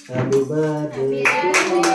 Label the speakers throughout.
Speaker 1: Happy birthday to birthday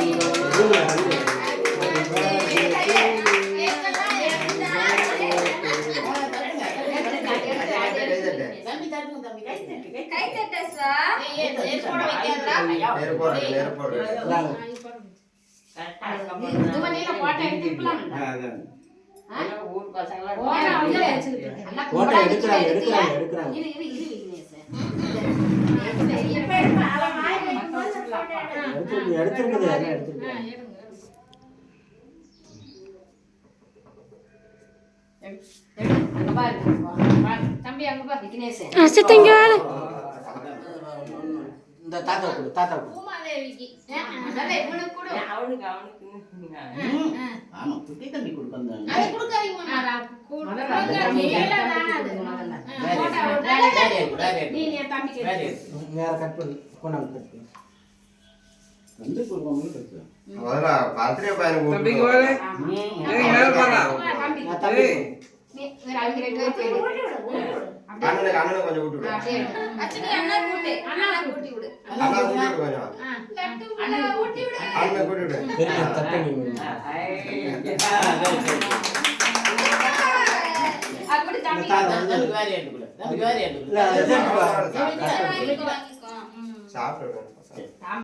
Speaker 1: அண்ணனுக்கு கொஞ்சம் விட்டு விடு. அச்சனி அண்ணா கூட்டி விடு. அண்ணா கூட்டி விடு கொஞ்சம். லட்டு அண்ணா கூட்டி விடு. அண்ணா கூட்டி விடு. தட்டனி விடு. அப்படி தம்பி வேற ஏண்டு குள்ள. வேற ஏண்டு. இல்ல சாப்பிடுங்க.